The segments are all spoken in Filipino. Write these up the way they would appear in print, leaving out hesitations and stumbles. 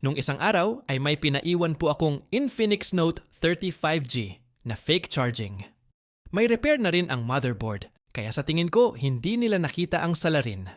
Nung isang araw ay may pinaiwan po akong Infinix Note 35G na fake charging. May repair na rin ang motherboard, kaya sa tingin ko hindi nila nakita ang salarin.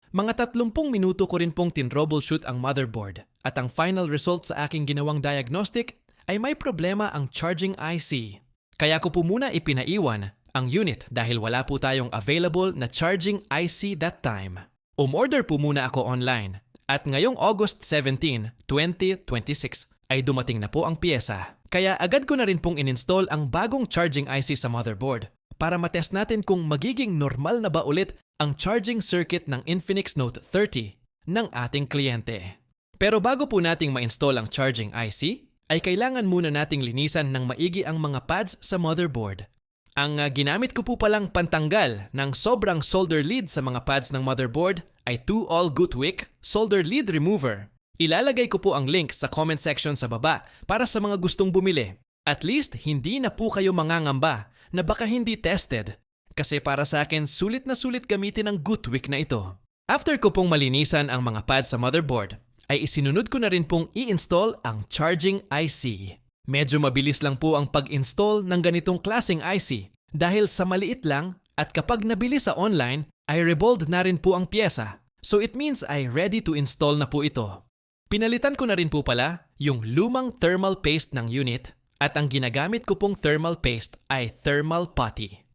Mga 30 minuto ko rin pong tin-troubleshoot ang motherboard at ang final result sa aking ginawang diagnostic ay may problema ang charging IC. Kaya ko po muna ipinaiwan ang unit dahil wala po tayong available na charging IC that time. Umorder po muna ako online at ngayong August 17, 2026 ay dumating na po ang piyesa. Kaya agad ko na rin pong ininstall ang bagong charging IC sa motherboard para matest natin kung magiging normal na ba ulit ang charging circuit ng Infinix Note 30 ng ating kliyente. Pero bago po nating ma-install ang charging IC, ay kailangan muna nating linisan ng maigi ang mga pads sa motherboard. Ang ginamit ko po palang pantanggal ng sobrang solder lead sa mga pads ng motherboard ay 2-all Goodwick solder lead remover. Ilalagay ko po ang link sa comment section sa baba para sa mga gustong bumili. At least hindi na po kayo mangangamba na baka hindi tested. Kasi para sa akin, sulit na sulit gamitin ang Goodwick na ito. After ko pong malinisan ang mga pads sa motherboard, ay isinunod ko na rin pong i-install ang charging IC. Medyo mabilis lang po ang pag-install ng ganitong klaseng IC dahil sa maliit lang at kapag nabili sa online ay rebold na rin po ang pyesa. So it means ay ready to install na po ito. Pinalitan ko na rin po pala yung lumang thermal paste ng unit at ang ginagamit ko pong thermal paste ay thermal putty.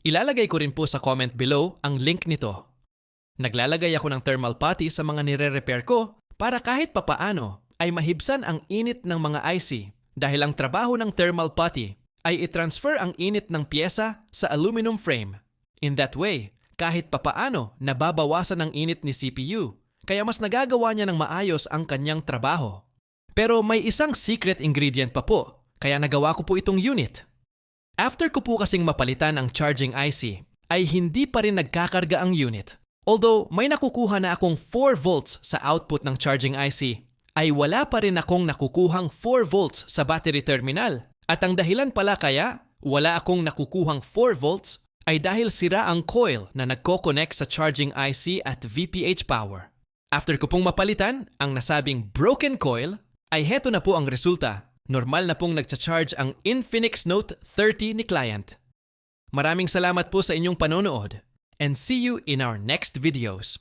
Ilalagay ko rin po sa comment below ang link nito. Naglalagay ako ng thermal putty sa mga nire-repair ko para kahit papaano ay mahibsan ang init ng mga IC dahil ang trabaho ng thermal putty ay i-transfer ang init ng pyesa sa aluminum frame. In that way, kahit papaano nababawasan ang init ni CPU kaya mas nagagawa niya ng maayos ang kanyang trabaho. Pero may isang secret ingredient pa po kaya nagawa ko po itong unit. After ko po kasing mapalitan ang charging IC ay hindi pa rin nagkakarga ang unit. Although may nakukuha na akong 4 volts sa output ng charging IC, ay wala pa rin akong nakukuhang 4 volts sa battery terminal. At ang dahilan pala kaya wala akong nakukuhang 4 volts ay dahil sira ang coil na nagko-connect sa charging IC at VPH power. After ko pong mapalitan ang nasabing broken coil, ay heto na po ang resulta. Normal na pong nagcha-charge ang Infinix Note 30 ni client. Maraming salamat po sa inyong panonood. And see you in our next videos.